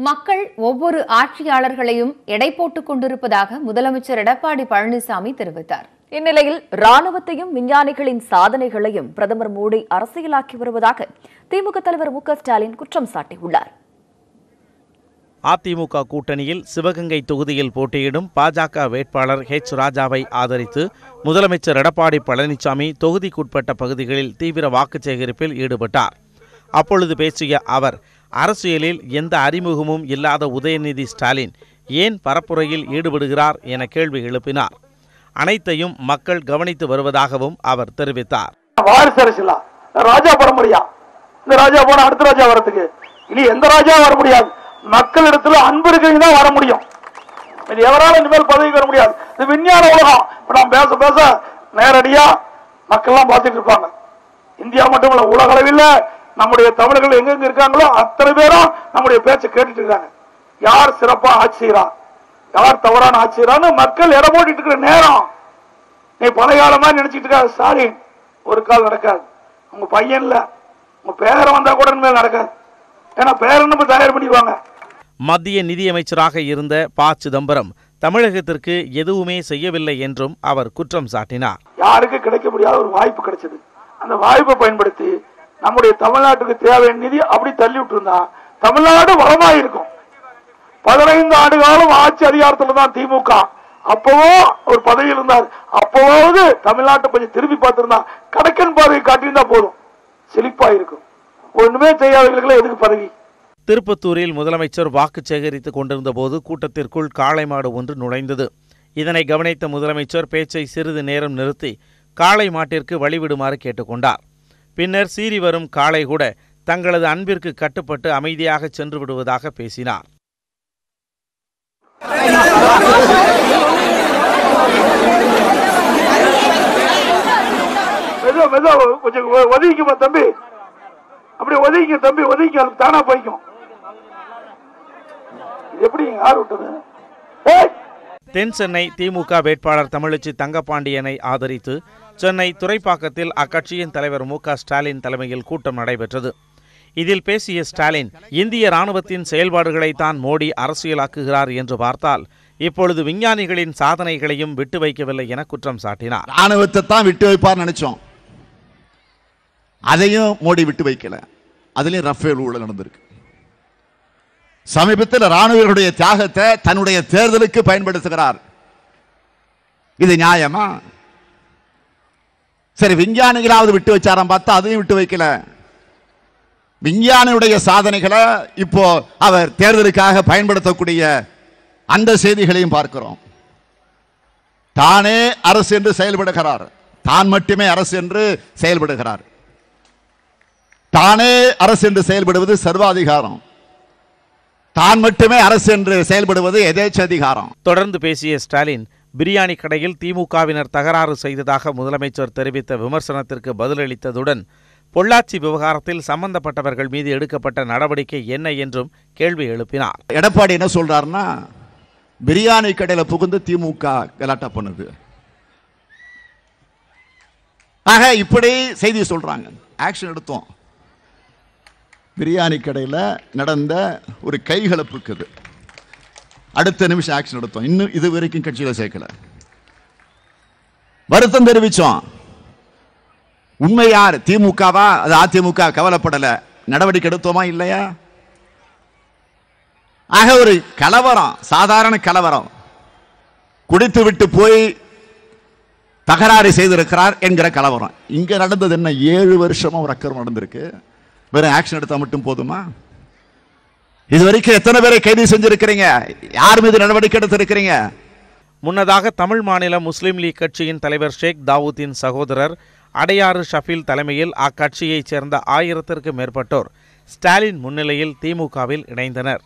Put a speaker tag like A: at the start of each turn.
A: மக்கள் ஒவ்வொரு ஆட்சியாளர்களையும் எடை போட்டுக் கொண்டிருப்பதாக முதலமைச்சர் எடப்பாடி பழனிசாமி தெரிவித்தார்.
B: இந்நிலையில் ராணுவத்தையும் விஞ்ஞானிகளின் சாதனைகளையும் பிரதமர் மோடி அரசியலாக்கி வருவதாக திமுக தலைவர் மு.க. ஸ்டாலின் குற்றம் சாட்டியுள்ளார்.
C: அதிமுக கூட்டணியில் சிவகங்கை தொகுதியில் போட்டியிடும் பாஜக வேட்பாளர் ஹெச் ராஜாவை ஆதரித்து முதலமைச்சர் எடப்பாடி பழனிசாமி தொகுதிக்குட்பட்ட பகுதிகளில் தீவிர வாக்கு சேகரிப்பில் ஈடுபட்டார். அப்பொழுது பேசிய அவர், அரசியலில் எந்த அறிமுகமும் இல்லாத உதயநிதி ஸ்டாலின் ஏன் பரப்புரையில் ஈடுபடுகிறார் என கேள்வி எழுப்பினார். அனைத்தையும் மக்கள் கவனித்து வருவதாகவும் அவர் தெரிவித்தார்.
D: ராஜா போட முடியா, இந்த ராஜா போன அடுத்த ராஜா வரதுக்கு இனி எந்த ராஜா வர முடியாது. மக்களிடத்துல அன்பு இருக்கிறீங்க தான் வர முடியும். எவராலும் இனிமேல் பதவிக்கு வர முடியாது. இது விஞ்ஞான உலகம். இப்ப நாம் பேச பேச நேரடியா மக்கள் எல்லாம் பார்த்துட்டு இருப்பாங்க. இந்தியா மட்டும் இல்ல, உலக அளவில் நம்முடைய தமிழர்கள் எங்கெங்க இருக்காங்களோ அத்தனை பேரும் நம்முடைய பேச்சை கேட்டுட்டு இருக்காங்க. யார் சிறப்பா ஆட்சி செய்யறா, யார் தவறான ஆட்சி செய்யறான்னு மக்கள் எடை போட்டுட்டு இருக்கிற நேரம். நீ பழையகாலமா நினைச்சிட்டு இருக்க ஸ்டாலின், ஒரு கால் நடக்காது. உங்க பையன் இல்ல, உங்க பேரை வந்தா கூட மேல் நடக்காது. ஏன்னா பேரன்னு தயார் பண்ணிடுவாங்க.
C: மத்திய நிதியமைச்சராக இருந்த ப. சிதம்பரம் தமிழகத்திற்கு எதுவுமே செய்யவில்லை என்றும் அவர் குற்றம் சாட்டினார்.
D: யாருக்கு கிடைக்க முடியாத ஒரு வாய்ப்பு கிடைச்சது. அந்த வாய்ப்பை பயன்படுத்தி நம்முடைய தமிழ்நாட்டுக்கு தேவையான நிதி அப்படி தள்ளி விட்டு இருந்தா தமிழ்நாடு வளமாக இருக்கும். 15 ஆண்டு காலம் ஆட்சி அதிகாரத்துல தான் திமுக. அப்பவோ ஒரு பதவியில் இருந்தார். அப்பவாவது தமிழ்நாட்டை கொஞ்சம் திரும்பி பார்த்திருந்தா, கணக்கன் பார்வை காட்டியிருந்தா போதும், செழிப்பா இருக்கும். ஒண்ணுமே செய்யாதவர்களுக்கு எதுக்கு பதவி?
C: திருப்பத்தூரில் முதலமைச்சர் வாக்கு சேகரித்துக் கொண்டிருந்த போது கூட்டத்திற்குள் காளை மாடு ஒன்று நுழைந்தது. இதனை கவனித்த முதலமைச்சர் பேச்சை சிறிது நேரம் நிறுத்தி காளை மாட்டிற்கு வழிவிடுமாறு கேட்டுக்கொண்டார். பின்னர் சீறி வரும் காளை கூட தங்களது அன்பிற்கு கட்டுப்பட்டு அமைதியாக சென்று விடுவதாக பேசினார்.
D: கொஞ்சம் ஒதுக்கிமா தம்பி, அப்படி ஒதுக்கிங்க தம்பி, ஒதுக்கி அது தானா போய்க்கும். எப்படி யார் விட்டது?
C: தென் சென்னை திமுக வேட்பாளர் தமிழச்சி தங்கப்பாண்டியனை ஆதரித்து சென்னை துறைப்பாக்கத்தில் அக்கட்சியின் தலைவர் மு.க. ஸ்டாலின் தலைமையில் கூட்டம் நடைபெற்றது. இதில் பேசிய ஸ்டாலின், இந்திய ராணுவத்தின் செயல்பாடுகளைத்தான் மோடி அரசியலாக்குகிறார் என்று பார்த்தால் இப்பொழுது விஞ்ஞானிகளின் சாதனைகளையும் விட்டு வைக்கவில்லை என குற்றம் சாட்டினார்.
E: ராணுவத்தை தான் விட்டு வைப்பார் நினைச்சோம், அதையும் மோடி விட்டு வைக்கல. அதுலயும் ரஃபேல் ஊழல் நடந்திருக்கு. சமீபத்தில் ராணுவர்களுடைய தியாகத்தை தன்னுடைய தேர்தலுக்கு பயன்படுத்துகிறார். இது நியாயமா? சரி, விஞ்ஞானிகளாவது விட்டு வச்சாராம் பார்த்தா அதையும் விட்டு வைக்கல. விஞ்ஞானியுடைய சாதனைகளை இப்போ அவர் தேர்தலுக்காக பயன்படுத்தக்கூடிய அந்த செய்திகளையும் பார்க்கிறோம். தானே அரசு என்று செயல்படுகிறார், தான் மட்டுமே அரசு என்று செயல்படுகிறார். தானே அரசு என்று செயல்படுவது சர்வாதிகாரம், தான் மட்டுமே அரசு என்று செயல்படுவது எதேச்சதிகாரம்.
C: தொடர்ந்து பேசிய ஸ்டாலின், பிரியாணி கடையில் திமுகவினர் தகராறு செய்ததாக முதலமைச்சர் தெரிவித்த விமர்சனத்திற்கு பதிலளித்ததுடன் பொள்ளாச்சி விவகாரத்தில் சம்பந்தப்பட்டவர்கள் மீது எடுக்கப்பட்ட நடவடிக்கை என்ன என்றும் கேள்வி எழுப்பினார்.
E: எடப்பாடி என்ன சொல்றாருன்னா, பிரியாணி கடையில் புகுந்து திமுக கலாட்டா பண்ணுது, ஆக இப்படி செய்தி சொல்றாங்க. ஆக்ஷன் எடுத்தோம். பிரியாணி கடையில் நடந்த ஒரு கைகலப்புக்குது அடுத்த நிமிஷம் ஆக்ஷன் எடுத்தோம். இன்னும் இது வரைக்கும் கட்சியில சேர்க்கல. வருத்தம் தெரிவிச்சோம். உண்மை யார்? திமுகவா? அது அதிமுக? கவலைப்படல. நடவடிக்கை எடுத்தோமா இல்லையா? ஆக ஒரு கலவரம், சாதாரண கலவரம், குடித்து விட்டு போய் தகராறு செய்திருக்கிறார் என்கிற கலவரம். இங்க நடந்தது என்ன? 7 வருஷமா ஒரு அக்கிரமம் நடந்திருக்கு. வெறும் ஆக்ஷன் எடுத்தா மட்டும் போதுமா? இதுவரைக்கும் எத்தனை பேரை கைது செஞ்சிருக்கிறீங்க? யார் மீது நடவடிக்கை எடுத்திருக்கிறீங்க?
C: முன்னதாக தமிழ் மாநில முஸ்லிம் லீக் கட்சியின் தலைவர் ஷேக் தாவூத்தின் சகோதரர் அடையாறு ஷஃபீல் தலைமையில் அக்கட்சியைச் சேர்ந்த 1000த்திற்கும் மேற்பட்டோர் ஸ்டாலின் முன்னிலையில் திமுகவில் இணைந்தனர்.